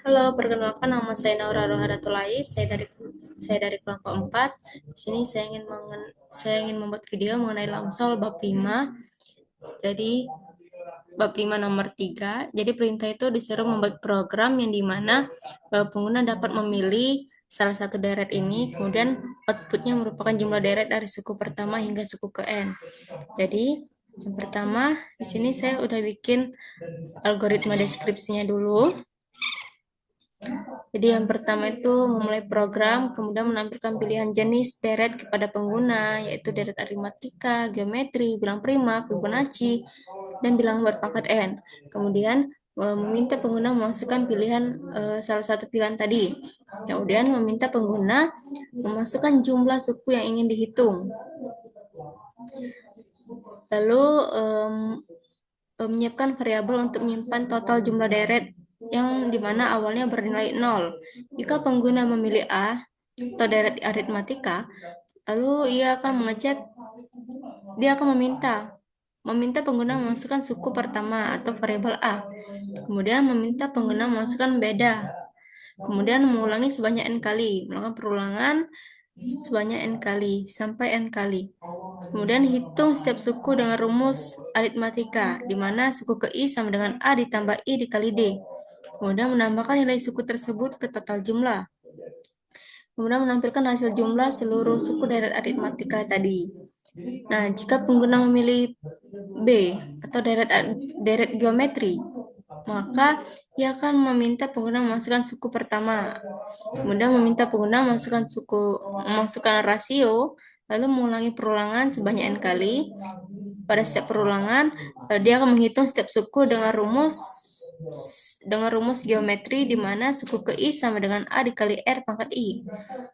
Halo, perkenalkan nama saya Naura Rohadatulai. Saya dari kelompok 4. Di sini saya ingin membuat video mengenai Lamsol bab 5. Jadi bab 5 nomor 3. Jadi perintah itu disuruh membuat program yang dimana pengguna dapat memilih salah satu deret ini, kemudian outputnya merupakan jumlah deret dari suku pertama hingga suku ke N. Jadi yang pertama, di sini saya udah bikin algoritma deskripsinya dulu. Jadi yang pertama itu memulai program, kemudian menampilkan pilihan jenis deret kepada pengguna, yaitu deret aritmatika, geometri, bilang prima, Fibonacci, dan bilang berpangkat n. Kemudian meminta pengguna memasukkan pilihan salah satu pilihan tadi. Kemudian meminta pengguna memasukkan jumlah suku yang ingin dihitung. Lalu menyiapkan variabel untuk menyimpan total jumlah deret yang dimana awalnya bernilai 0. Jika pengguna memilih A atau deret aritmatika, lalu dia akan meminta pengguna memasukkan suku pertama atau variabel A. Kemudian meminta pengguna memasukkan beda. Kemudian mengulangi sebanyak n kali, melakukan perulangan sebanyak n kali sampai n kali. Kemudian hitung setiap suku dengan rumus aritmatika, di mana suku ke I sama dengan A ditambah I dikali D. Kemudian menambahkan nilai suku tersebut ke total jumlah. Kemudian menampilkan hasil jumlah seluruh suku deret aritmatika tadi. Nah, jika pengguna memilih B atau deret geometri, maka ia akan meminta pengguna memasukkan suku pertama. Kemudian meminta pengguna memasukkan rasio, lalu mengulangi perulangan sebanyak n kali. Pada setiap perulangan, dia akan menghitung setiap suku dengan rumus geometri di mana suku ke I sama dengan A dikali R pangkat I.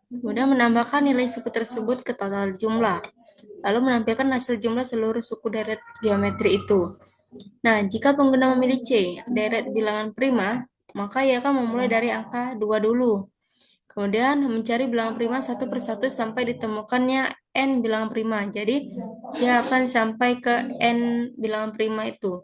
Kemudian menambahkan nilai suku tersebut ke total jumlah. Lalu menampilkan hasil jumlah seluruh suku deret geometri itu. Nah, jika pengguna memilih C, deret bilangan prima, maka ia akan memulai dari angka 2 dulu. Kemudian mencari bilangan prima satu persatu sampai ditemukannya N bilangan prima. Jadi, dia akan sampai ke N bilangan prima itu.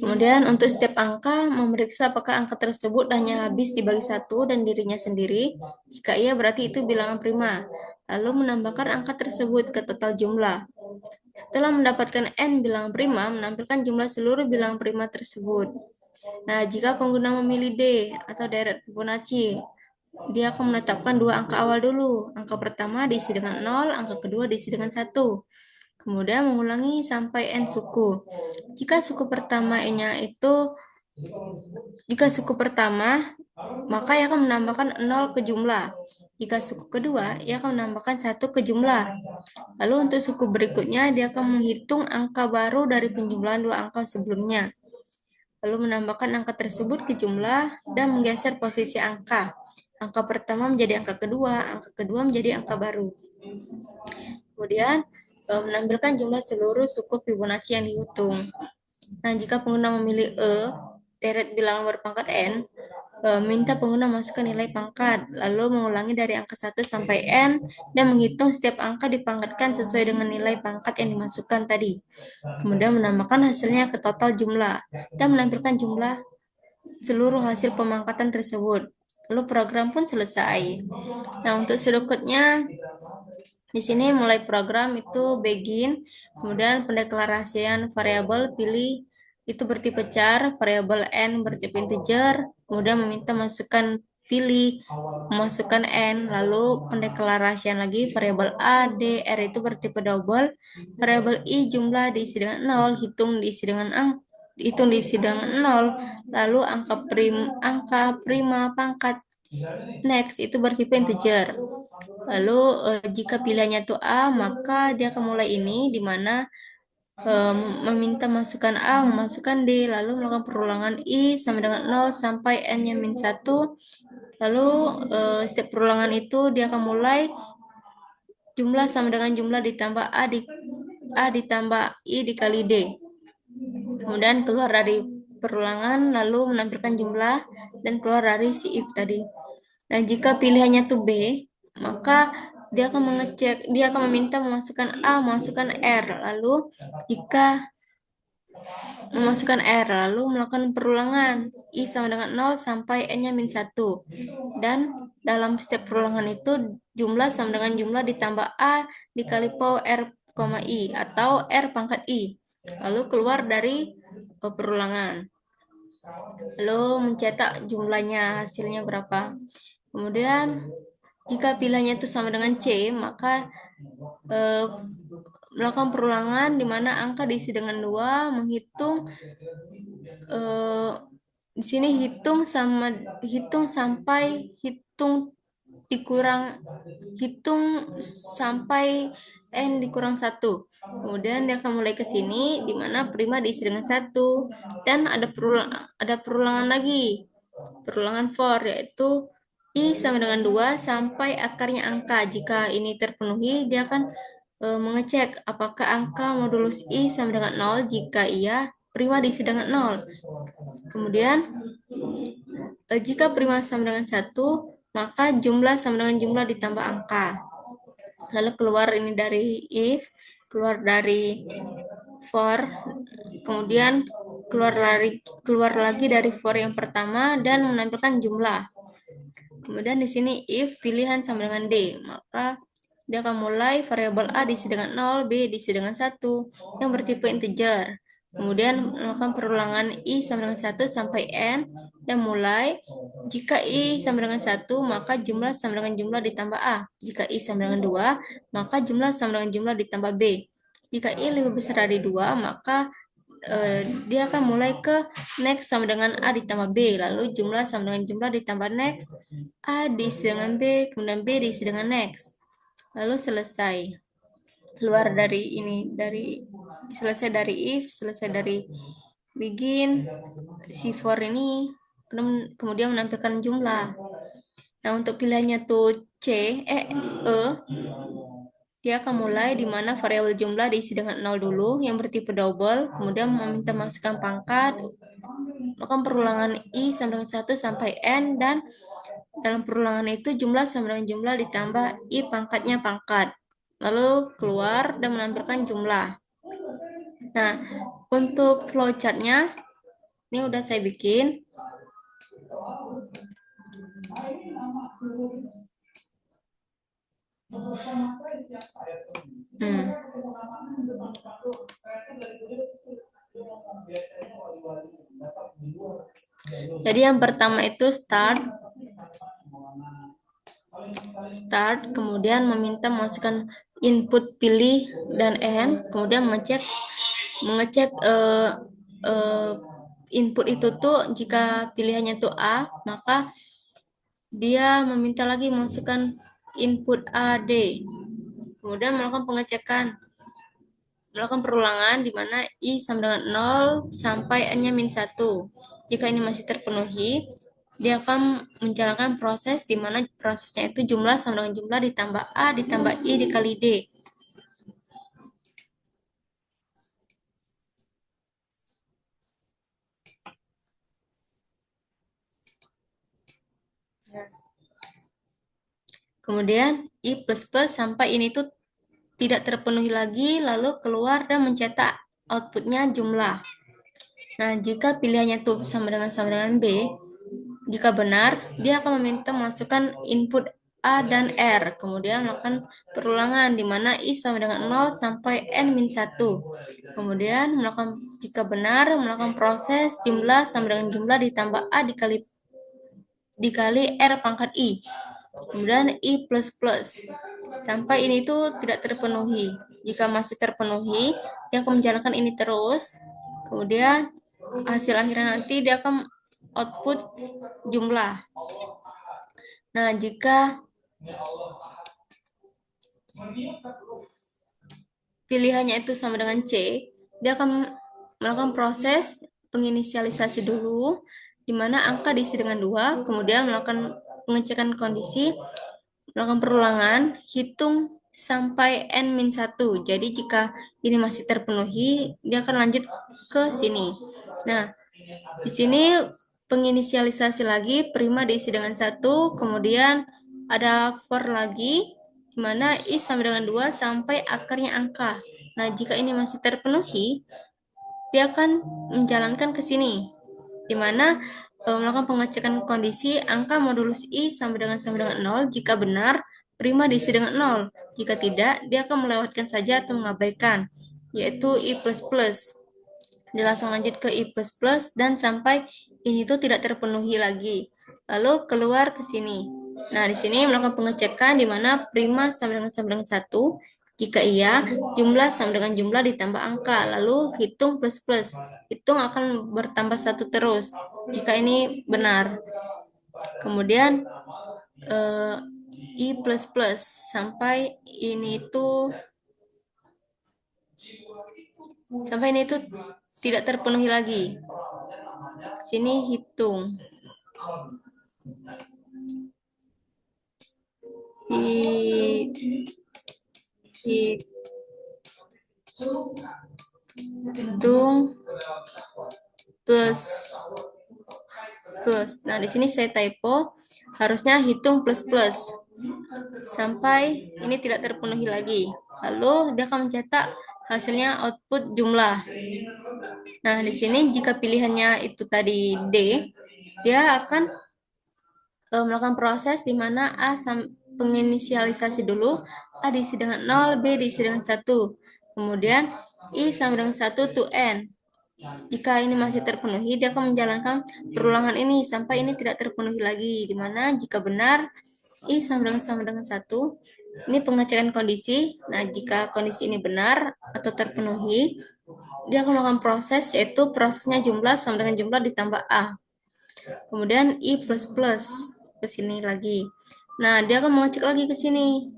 Kemudian untuk setiap angka, memeriksa apakah angka tersebut hanya habis dibagi satu dan dirinya sendiri. Jika iya, berarti itu bilangan prima. Lalu menambahkan angka tersebut ke total jumlah. Setelah mendapatkan N bilangan prima, menampilkan jumlah seluruh bilangan prima tersebut. Nah, jika pengguna memilih D atau deret Fibonacci, dia akan menetapkan dua angka awal dulu. Angka pertama diisi dengan 0, angka kedua diisi dengan 1. Kemudian mengulangi sampai N suku. Jika suku pertama, maka ia akan menambahkan 0 ke jumlah. Jika suku kedua, ia akan menambahkan 1 ke jumlah. Lalu untuk suku berikutnya, dia akan menghitung angka baru dari penjumlahan dua angka sebelumnya. Lalu menambahkan angka tersebut ke jumlah dan menggeser posisi angka. Angka pertama menjadi angka kedua menjadi angka baru. Kemudian menampilkan jumlah seluruh suku Fibonacci yang dihitung. Nah, jika pengguna memilih deret bilangan berpangkat n, minta pengguna masukkan nilai pangkat, lalu mengulangi dari angka 1 sampai n, dan menghitung setiap angka dipangkatkan sesuai dengan nilai pangkat yang dimasukkan tadi. Kemudian menambahkan hasilnya ke total jumlah, dan menampilkan jumlah seluruh hasil pemangkatan tersebut. Lalu program pun selesai. Nah, untuk shortcutnya, di sini mulai program itu begin, kemudian pendeklarasian variabel pilih itu bertipe char, variabel n bertipe integer, kemudian meminta memasukkan n, lalu pendeklarasian lagi variabel a, d, r itu bertipe double, variabel i jumlah diisi dengan 0, hitung diisi dengan 0, lalu angka prima pangkat next itu bertipe integer. Lalu jika pilihannya itu A, maka dia akan mulai ini di mana meminta masukkan A, memasukkan D, lalu melakukan perulangan I sama dengan 0 sampai N-nya min 1. Lalu setiap perulangan itu dia akan mulai jumlah sama dengan jumlah ditambah A ditambah I dikali D. Kemudian keluar dari perulangan, lalu menampilkan jumlah dan keluar dari si if tadi. Nah, jika pilihannya tuh B, maka dia akan meminta memasukkan A, memasukkan R. Lalu jika memasukkan R, lalu melakukan perulangan I sama dengan 0 sampai N-nya min 1. Dan dalam setiap perulangan itu jumlah sama dengan jumlah ditambah A dikali power R, I atau R pangkat I. Lalu keluar dari perulangan. Lalu mencetak jumlahnya, hasilnya berapa. Kemudian jika pilihannya itu sama dengan C, maka melakukan perulangan di mana angka diisi dengan 2, menghitung di sini hitung sampai hitung sampai n dikurang 1. Kemudian dia akan mulai ke sini di mana prima diisi dengan 1 dan ada perulangan lagi. Perulangan for yaitu I sama dengan 2 sampai akarnya angka. Jika ini terpenuhi, dia akan mengecek apakah angka modulus I sama dengan 0. Jika iya, prima diisi dengan 0. Kemudian jika prima sama dengan 1, maka jumlah sama dengan jumlah ditambah angka. Lalu keluar ini dari if, keluar dari for, kemudian keluar lagi dari for yang pertama dan menampilkan jumlah. Kemudian di sini if pilihan sama dengan D, maka dia akan mulai variabel A diisi dengan 0, B diisi dengan 1 yang bertipe integer. Kemudian melakukan perulangan I sama dengan 1 sampai N dan mulai jika I sama dengan 1 maka jumlah sama dengan jumlah ditambah A. Jika I sama dengan 2 maka jumlah sama dengan jumlah ditambah B. Jika I lebih besar dari 2 maka dia akan mulai ke next sama dengan A ditambah B, lalu jumlah sama dengan jumlah ditambah next, A diisi dengan B, kemudian B diisi dengan next, lalu selesai. Keluar dari ini, selesai dari if, selesai dari begin, C4 ini, kemudian menampilkan jumlah. Nah, untuk pilihannya tuh E, dia akan mulai di mana variabel jumlah diisi dengan 0 dulu yang bertipe double, kemudian meminta masukkan pangkat, melakukan perulangan I sama dengan 1 sampai N, dan dalam perulangan itu jumlah sama dengan jumlah ditambah I pangkatnya pangkat. Lalu keluar dan menampilkan jumlah. Nah, untuk flowchartnya, ini udah saya bikin. Jadi yang pertama itu start, kemudian meminta memasukkan input pilih dan N, kemudian mengecek input itu tuh jika pilihannya tuh A, maka dia meminta lagi memasukkan input AD, kemudian melakukan pengecekan, melakukan perulangan di mana I sama dengan 0 sampai N-nya min 1. Jika ini masih terpenuhi, dia akan menjalankan proses di mana prosesnya itu jumlah sama dengan jumlah ditambah A ditambah I dikali D. Kemudian I++ sampai ini tuh tidak terpenuhi lagi, lalu keluar dan mencetak outputnya jumlah. Nah, jika pilihannya tuh sama dengan B, jika benar, dia akan meminta masukkan input A dan R, kemudian melakukan perulangan di mana I sama dengan 0 sampai N min 1. Kemudian jika benar, melakukan proses jumlah sama dengan jumlah ditambah A dikali R pangkat I. Kemudian I++. Sampai ini tuh tidak terpenuhi. Jika masih terpenuhi, dia akan menjalankan ini terus. Kemudian hasil akhirnya nanti dia akan output jumlah. Nah, jika pilihannya itu sama dengan C, dia akan melakukan proses penginisialisasi dulu, di mana angka diisi dengan 2, kemudian melakukan pengecekan kondisi, melakukan perulangan, hitung sampai N-1. Jadi jika ini masih terpenuhi, dia akan lanjut ke sini. Nah, di sini penginisialisasi lagi, prima diisi dengan 1, kemudian ada for lagi, di mana I sama dengan 2 sampai akarnya angka. Nah, jika ini masih terpenuhi, dia akan menjalankan ke sini, di mana melakukan pengecekan kondisi angka modulus I sama dengan 0. Jika benar, prima diisi dengan 0. Jika tidak, dia akan melewatkan saja atau mengabaikan, yaitu I++. Dia langsung lanjut ke I++ dan sampai ini tuh tidak terpenuhi lagi. Lalu keluar ke sini. Nah, di sini melakukan pengecekan di mana prima sama dengan 1. Jika iya, jumlah sama dengan jumlah ditambah angka. Lalu hitung plus-plus. Hitung akan bertambah 1 terus. Jika ini benar. Kemudian I++ sampai ini tuh tidak terpenuhi lagi. Sini hitung. Hitung plus plus. Nah, di sini saya typo, harusnya hitung plus plus sampai ini tidak terpenuhi lagi. Lalu dia akan mencetak hasilnya output jumlah. Nah, di sini jika pilihannya itu tadi D, dia akan melakukan proses di mana penginisialisasi dulu, A diisi dengan 0, B diisi dengan 1. Kemudian I sama dengan 1 to N. Jika ini masih terpenuhi, dia akan menjalankan perulangan ini sampai ini tidak terpenuhi lagi. Di mana jika benar, I sama dengan 1. Ini pengecekan kondisi. Nah, jika kondisi ini benar atau terpenuhi, dia akan melakukan proses, yaitu prosesnya jumlah sama dengan jumlah ditambah A. Kemudian I++ ke sini lagi. Nah, dia akan mengecek lagi ke sini.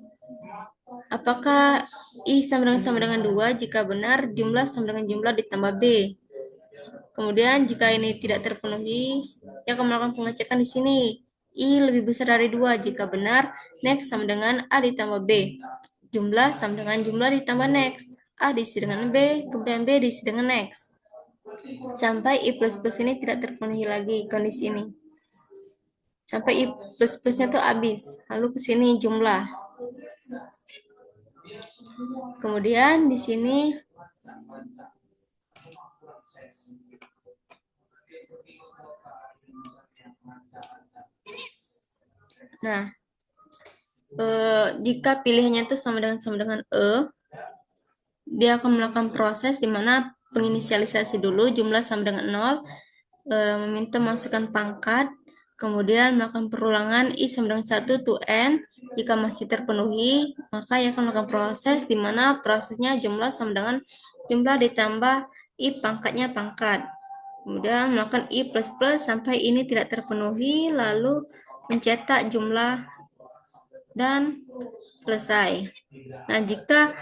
Apakah I sama dengan 2? Jika benar, jumlah sama dengan jumlah ditambah B. Kemudian jika ini tidak terpenuhi, dia akan melakukan pengecekan di sini. I lebih besar dari 2. Jika benar, next sama dengan A ditambah B. Jumlah sama dengan jumlah ditambah next. A diisi dengan B, kemudian B diisi dengan next. Sampai I++ ini tidak terpenuhi lagi kondisi ini. Sampai I++ nya tuh habis. Lalu ke sini jumlah. Kemudian di sini nah, jika pilihannya itu sama dengan E, dia akan melakukan proses di mana penginisialisasi dulu jumlah sama dengan 0, meminta masukkan pangkat, kemudian melakukan perulangan I sama dengan 1 to N. Jika masih terpenuhi, maka ia akan melakukan proses di mana prosesnya jumlah sama dengan jumlah ditambah I pangkatnya pangkat. Kemudian melakukan I++ sampai ini tidak terpenuhi, lalu mencetak jumlah dan selesai. Nah, jika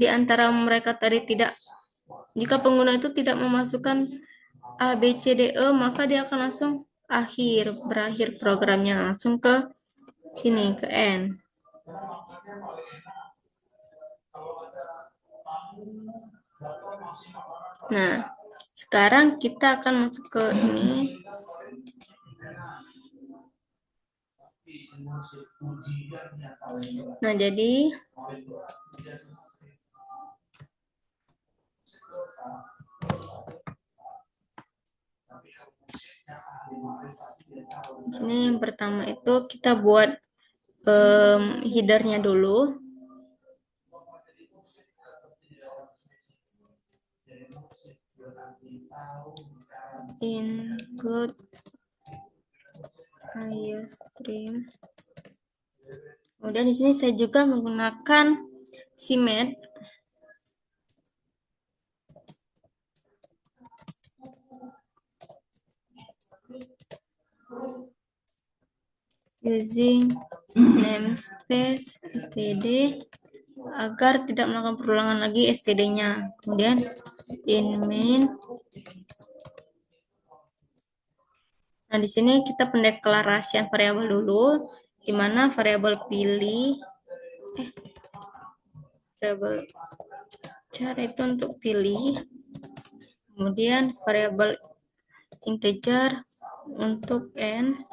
di antara mereka tadi jika pengguna itu tidak memasukkan A, B, C, D, E, maka dia akan langsung berakhir programnya, langsung ke sini, ke N. Nah, sekarang kita akan masuk ke ini. Nah, jadi di sini yang pertama itu kita buat headernya dulu. Include IOStream. Kemudian di sini saya juga menggunakan CMake using namespace std agar tidak melakukan perulangan lagi std-nya. Kemudian in main. Nah, di sini kita pendeklarasian variabel dulu, di mana variabel variabel char itu untuk pilih, kemudian variabel integer untuk n,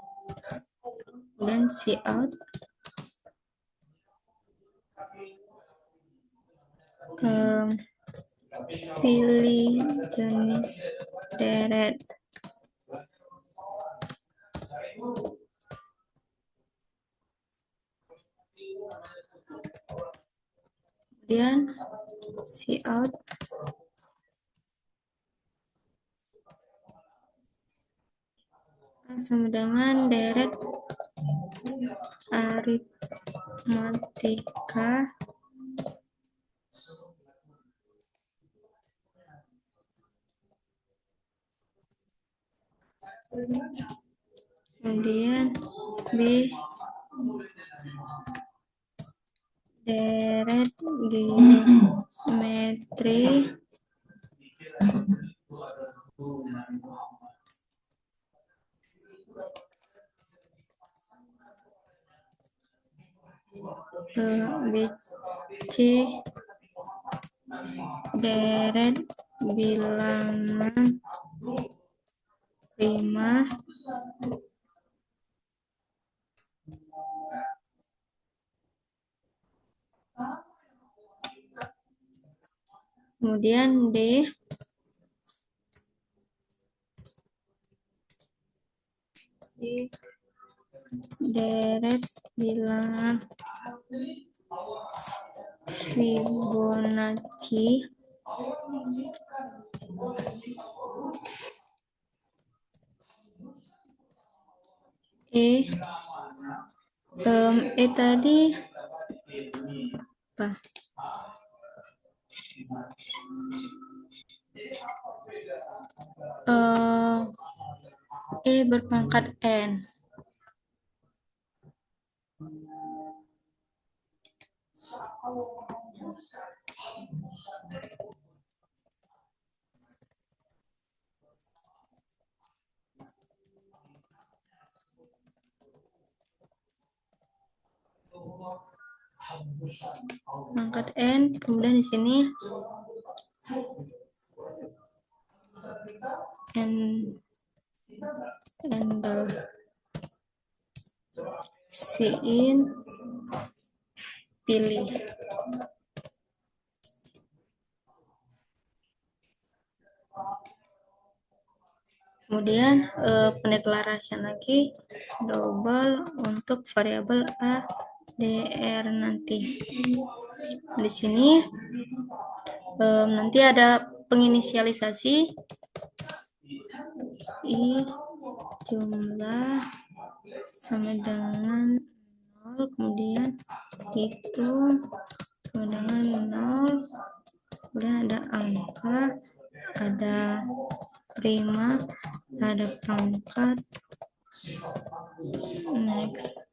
kemudian cout, pilih jenis deret. Kemudian cout sama dengan deret aritmatika kemudian B deret geometri BC deret bilangan prima kemudian D deret bilangan Fibonacci tadi apa? Berpangkat N. Pangkat N, kemudian di sini handle Siin pilih. Kemudian pendeklarasian lagi double untuk variabel A dr nanti. Di sini nanti ada penginisialisasi I jumlah sama dengan 0, kemudian itu sama dengan 0, kemudian ada angka, ada prima, ada pangkat, next.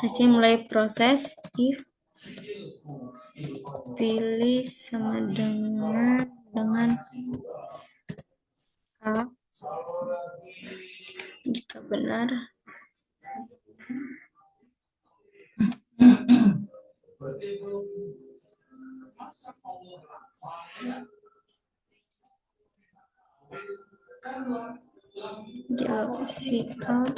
Jadi mulai proses if pilih sama dengan A jika benar cout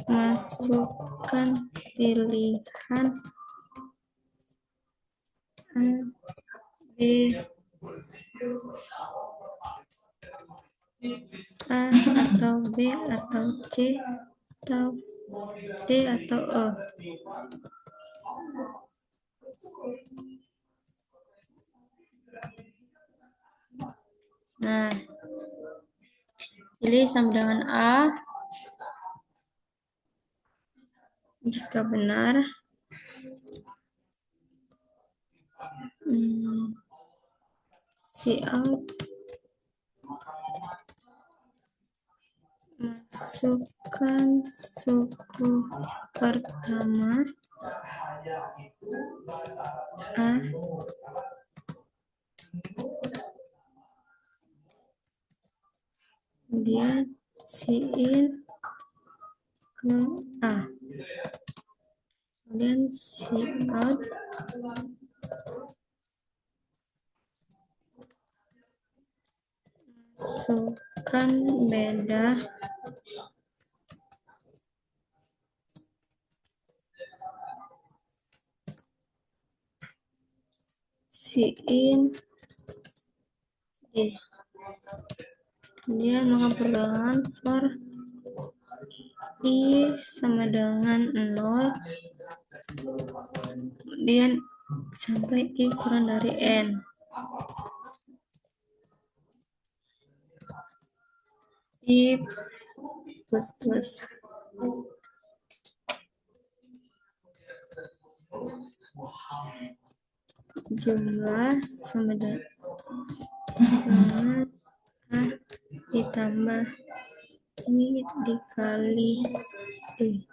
masukkan pilihan A, B, A atau B atau C atau D atau E. Nah, pilih sama dengan A jika benar. Cout masukkan suku pertama A, kemudian Siin ke A, kemudian cout masukkan beda si in D. Kemudian maka perdagangan for I sama dengan 0, kemudian sampai I kurang dari N. I plus jumlah sama dengan A ditambah I dikali D.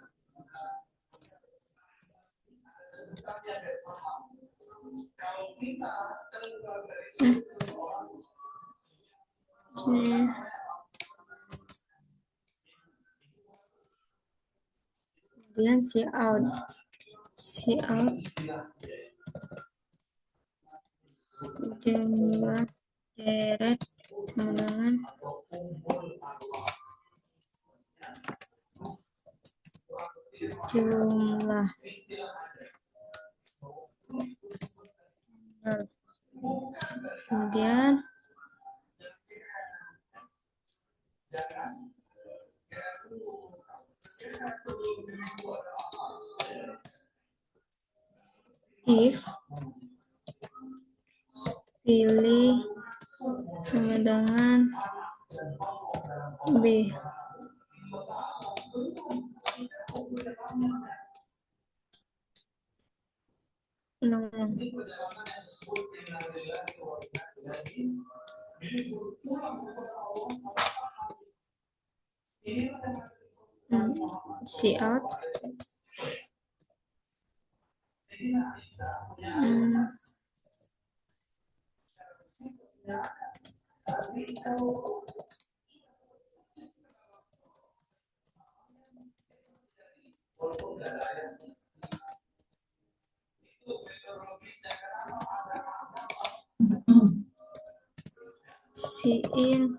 Kemudian si out jumlah deret sama dengan jumlah kemudian if pilih sama dengan B. Si out si in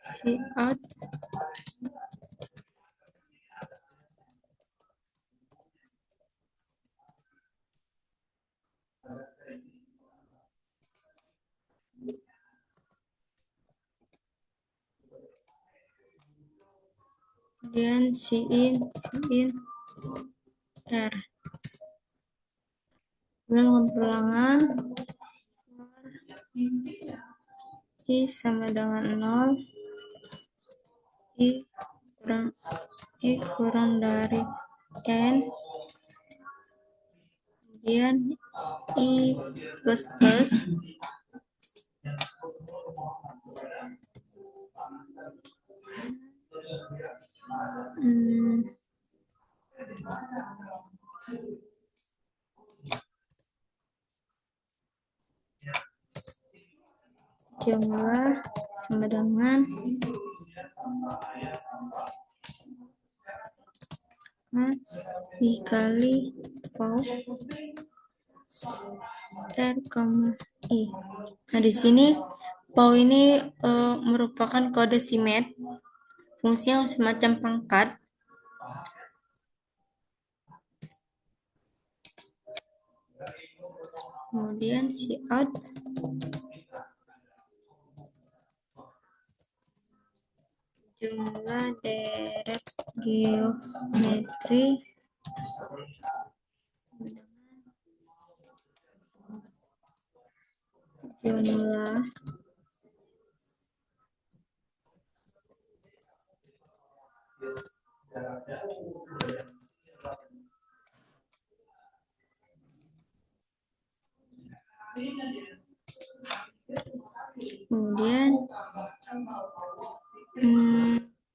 si out kemudian si in R. Kemudian perlangan I sama dengan 0, I kurang dari N, kemudian I plus jumlah sama dengan dikali pau R, I. Nah, di sini pau ini merupakan kode simet, fungsi yang semacam pangkat. Kemudian si out jumlah deret geometri jumlah kemudian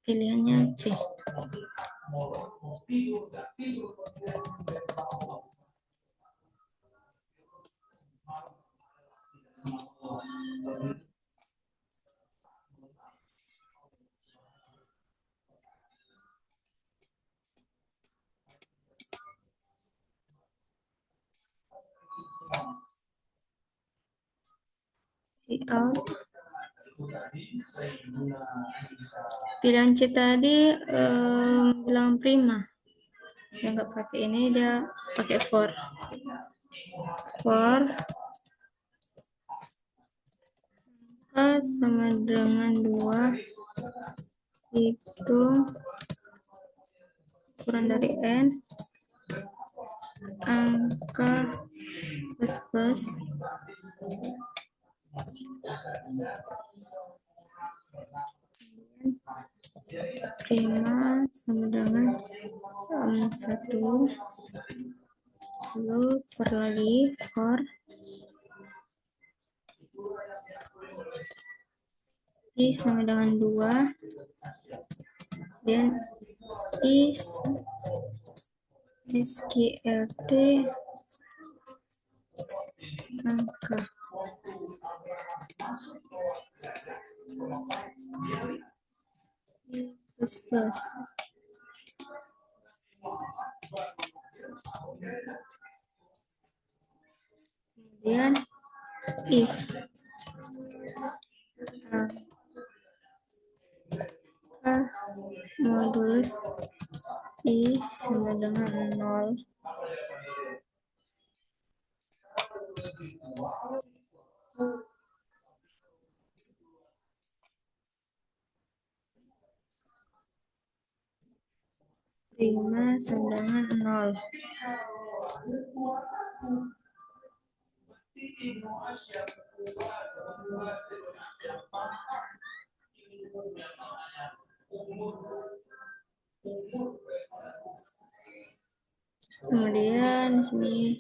pilihannya C. Si out pilihan C tadi bilang prima, yang nggak pakai ini dia pakai for. for A sama dengan 2 itu kurang dari N, angka plus prima sama dengan 1, lalu for lagi for I sama dengan 2 dan SQRT angka plus kemudian if modulus I sama dengan 0, prima sama dengan 0. Kemudian di sini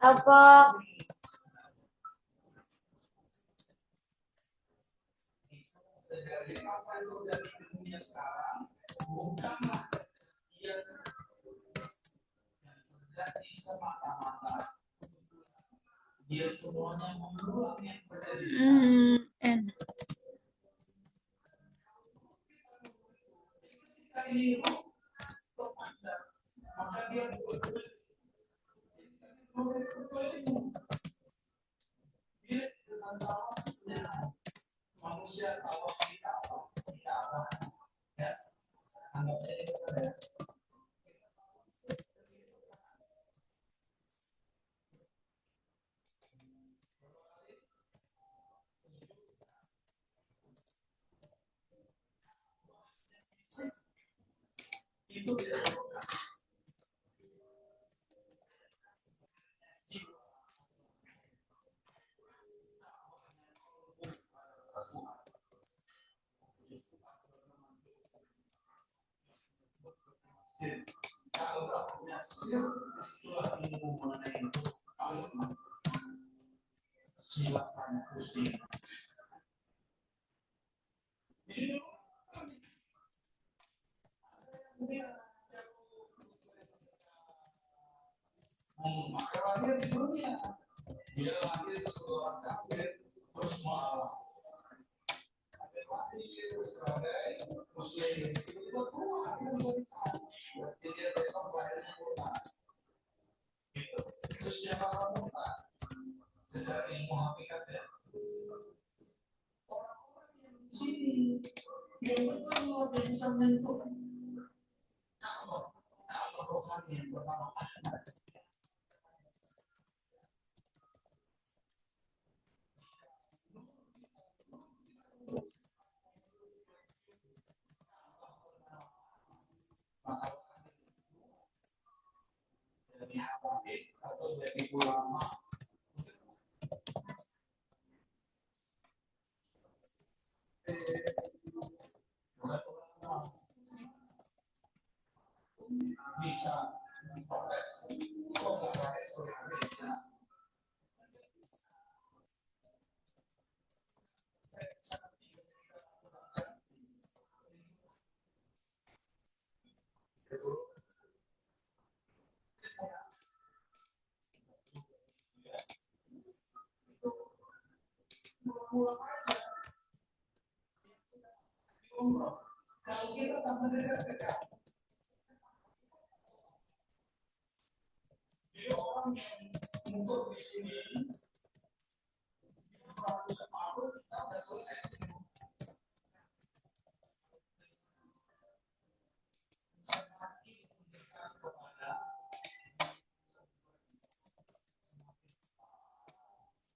apa N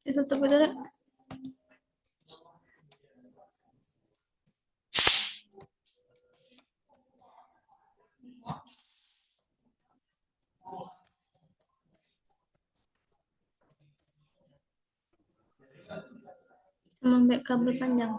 Ditutup itu deh. Sama kabel panjang.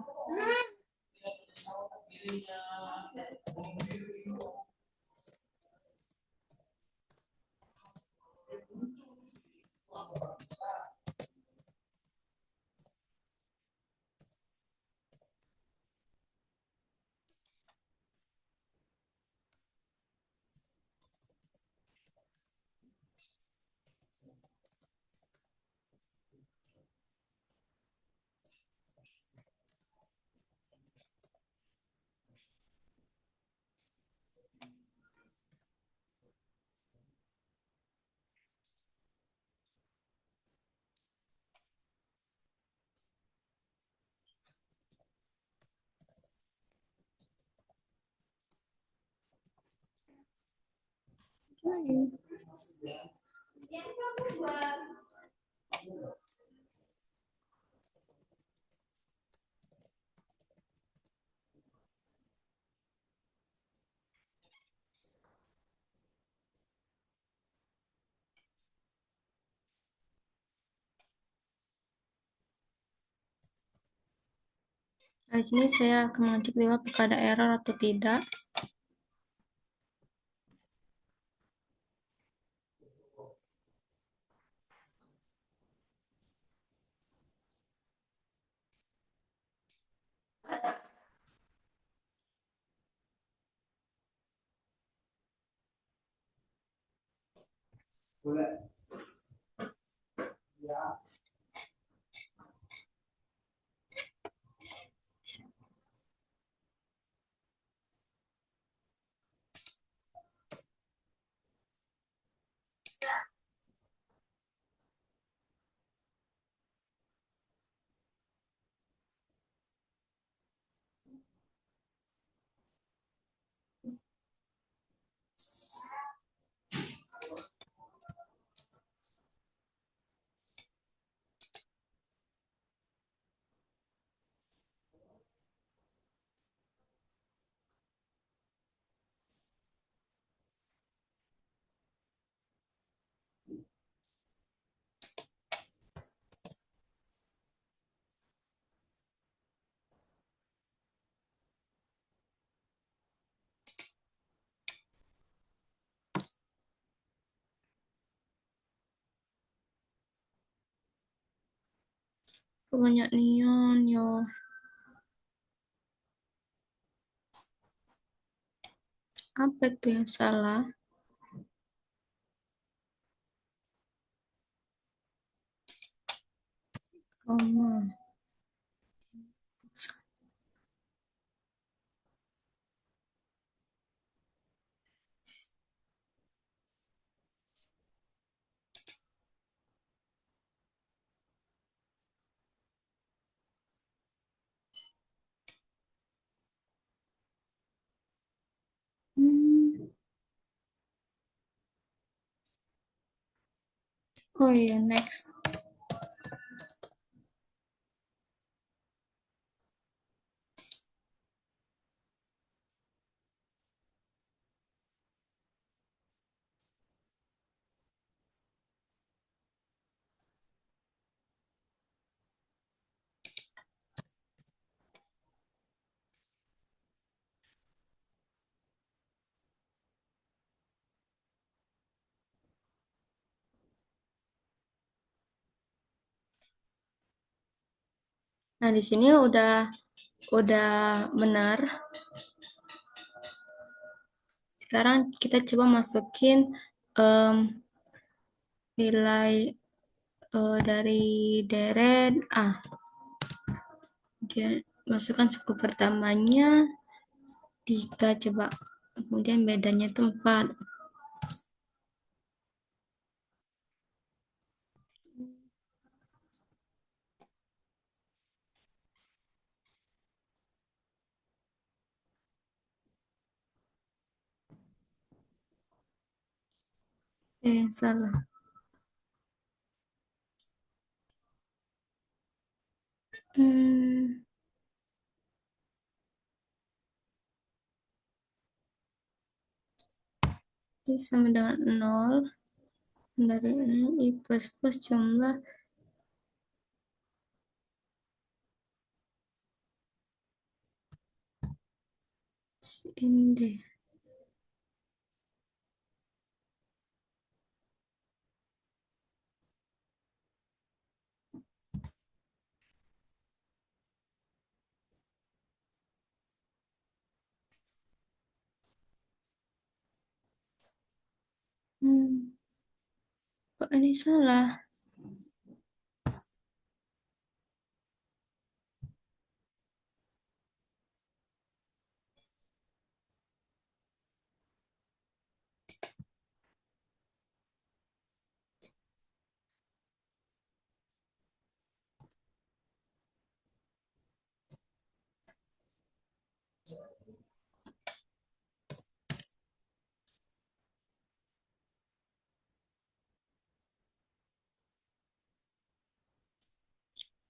Nah, di sini saya akan mengecek dulu apakah ada error atau tidak. Banyak neon, yo. Apa itu yang salah? Koma. Hmm. Oh iya, next. Nah, di sini udah benar. Sekarang kita coba masukin em, nilai dari deret A. Dia masukkan suku pertamanya 3 coba. Kemudian bedanya itu 4. Salah. Hmm, ini sama dengan 0. Dari ini I plus jumlah ini deh. Hmm, kok ini salah?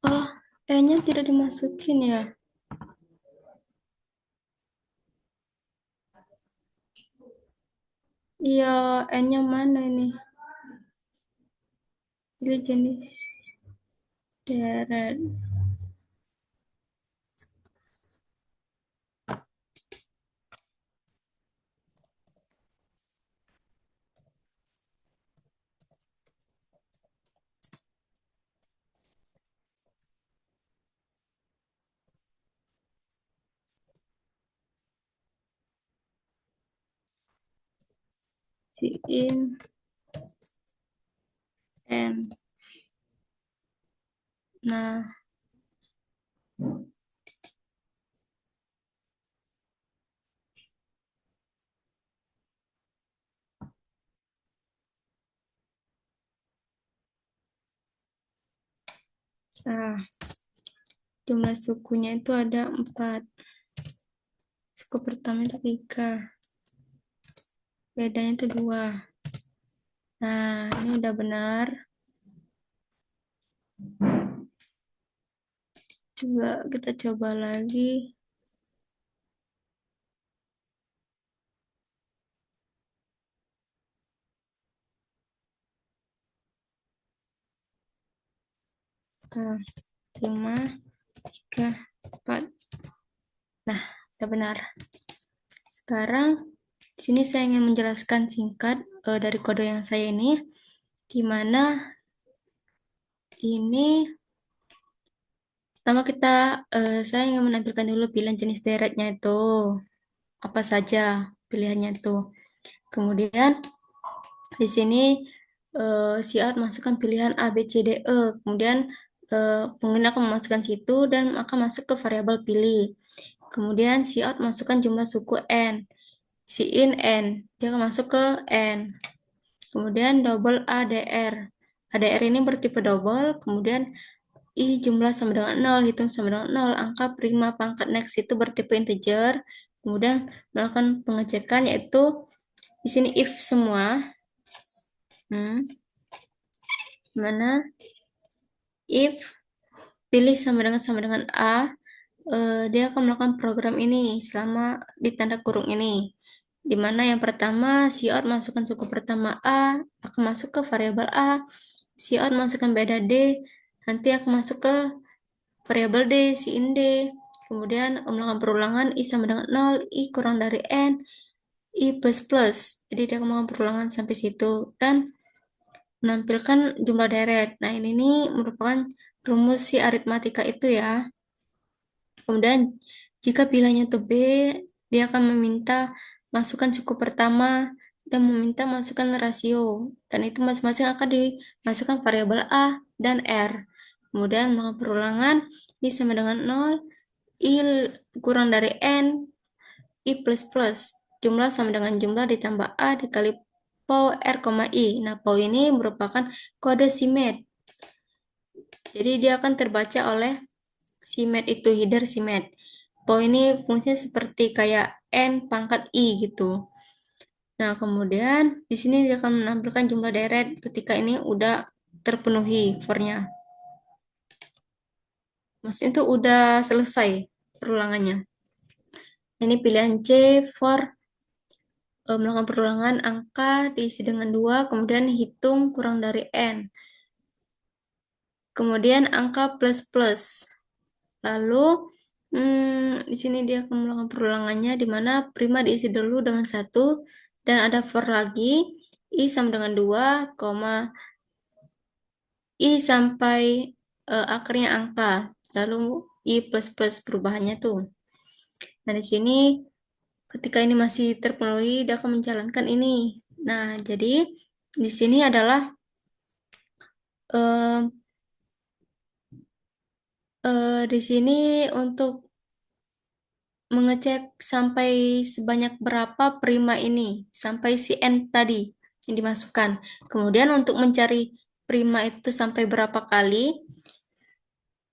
Oh, E-nya tidak dimasukin ya? Iya, N-nya mana ini? Pilih jenis deret. Si in N. Nah, nah, jumlah sukunya itu ada 4. Suku pertama itu 3. Bedanya itu 2. Nah, ini udah benar. Coba kita coba lagi. Nah, 5, 3, 4. Nah, udah benar. Sekarang di sini saya ingin menjelaskan singkat dari kode yang saya ini, di mana ini Pertama saya ingin menampilkan dulu pilihan jenis deretnya itu apa saja pilihannya itu. Kemudian di sini si A masukkan pilihan A, B, C, D, E. Kemudian pengguna akan memasukkan situ dan akan masuk ke variabel pilih. Kemudian si out masukkan jumlah suku n, si in n, dia akan masuk ke n. Kemudian double ADR. ADR ini bertipe double, kemudian I jumlah sama dengan 0, hitung sama dengan 0, angka prima pangkat next itu bertipe integer. Kemudian melakukan pengecekan yaitu di sini if semua. Mana if pilih sama dengan A, dia akan melakukan program ini selama di tanda kurung ini. Di mana yang pertama, cout masukkan suku pertama A, akan masuk ke variabel A. Cout masukkan beda D, nanti akan masuk ke variabel D, in D. Kemudian melakukan perulangan I sama dengan 0, I kurang dari N, I plus plus. Jadi dia akan melakukan perulangan sampai situ. Dan menampilkan jumlah deret. Nah, ini merupakan rumus si aritmatika itu ya. Kemudian, jika pilihannya itu B, dia akan meminta masukkan suku pertama dan meminta masukkan rasio. Dan itu masing-masing akan dimasukkan variabel A dan R. Kemudian, melakukan perulangan, I sama dengan 0, I kurang dari N, I plus plus. Jumlah sama dengan jumlah ditambah A dikali POW R, I. Nah, POW ini merupakan kode CMAT. Jadi dia akan terbaca oleh CMAT itu, header CMAT. POW ini fungsinya seperti kayak N pangkat I gitu. Nah, kemudian di sini dia akan menampilkan jumlah deret ketika ini udah terpenuhi for-nya. Maksudnya itu udah selesai perulangannya. Ini pilihan C for melakukan perulangan angka diisi dengan 2, kemudian hitung kurang dari N. Kemudian angka plus-plus. Lalu, di sini dia akan melakukan perulangannya, di mana prima diisi dulu dengan 1, dan ada for lagi, I sama dengan 2, I sampai akhirnya angka. Lalu, I plus plus perubahannya tuh. Nah, di sini ketika ini masih terpenuhi, dia akan menjalankan ini. Nah, jadi di sini adalah di sini untuk mengecek sampai sebanyak berapa prima ini, sampai si n tadi yang dimasukkan. Kemudian untuk mencari prima itu sampai berapa kali,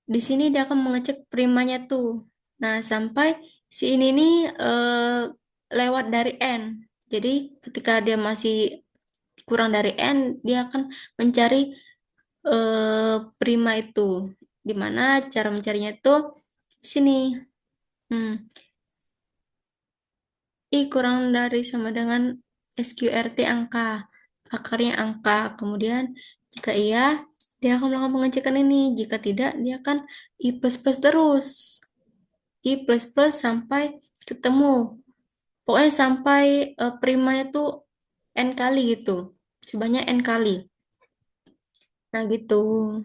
di sini dia akan mengecek primanya tuh. Nah, sampai si ini nih lewat dari n. Jadi ketika dia masih kurang dari n, dia akan mencari prima itu. Dimana cara mencarinya itu sini. Hmm. I kurang dari sama dengan SQRT angka. Akarnya angka. Kemudian jika iya, dia akan melakukan pengecekan ini. Jika tidak, dia akan I plus plus terus. I plus plus sampai ketemu. Pokoknya sampai primanya tuh N kali gitu. Sebanyak N kali. Nah gitu.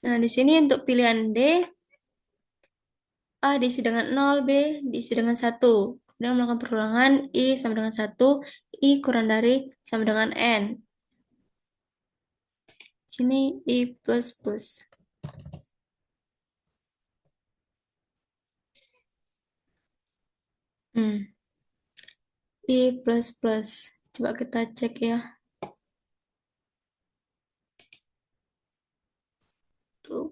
Nah di sini untuk pilihan D, A diisi dengan 0, B diisi dengan 1. Kemudian melakukan perulangan, I sama dengan 1, I kurang dari sama dengan N. Sini I plus plus. I plus plus. Coba kita cek ya. Tuh.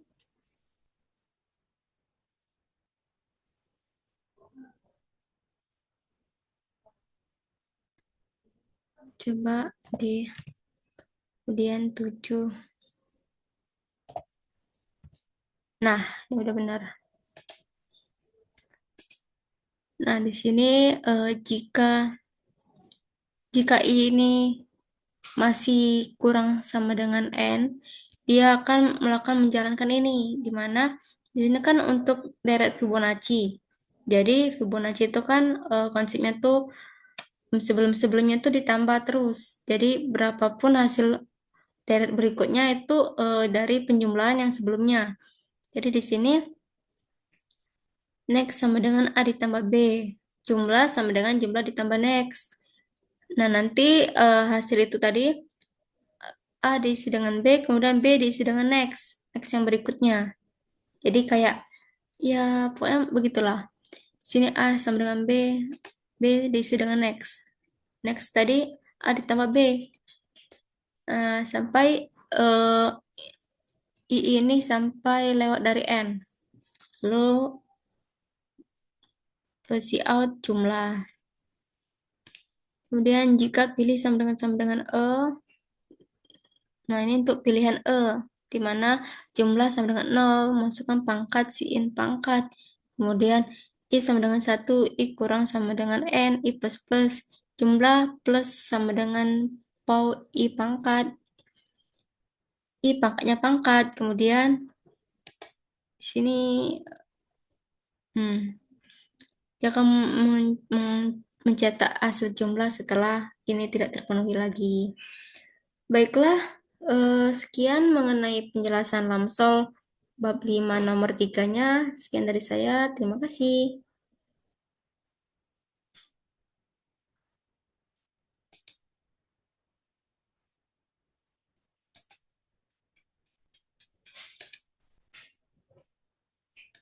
Coba di kemudian 7. Nah, ini udah benar. Nah, di sini jika ini masih kurang sama dengan N, dia akan melakukan menjalankan ini, di mana di sini kan untuk deret Fibonacci. Jadi Fibonacci itu kan konsepnya tuh sebelum-sebelumnya tuh ditambah terus. Jadi berapapun hasil deret berikutnya itu dari penjumlahan yang sebelumnya. Jadi di sini next sama dengan A ditambah B. Jumlah sama dengan jumlah ditambah next. Nah, nanti hasil itu tadi A diisi dengan B, kemudian B diisi dengan next. Next yang berikutnya. Jadi kayak, ya pokoknya begitulah. Sini A sama dengan B, B diisi dengan next. Next tadi A ditambah B. Sampai eh, I ini sampai lewat dari N. Lalu si out jumlah. Kemudian jika pilih sama dengan E, nah ini untuk pilihan E, di mana jumlah sama dengan 0, masukkan pangkat si in pangkat. Kemudian I sama dengan 1, I kurang sama dengan N, I plus plus. Jumlah plus sama dengan pau I pangkat. I pangkatnya pangkat. Kemudian di sini dia akan mencetak hasil jumlah setelah ini tidak terpenuhi lagi. Baiklah, sekian mengenai penjelasan Lamsol bab 5 nomor 3-nya. Sekian dari saya. Terima kasih.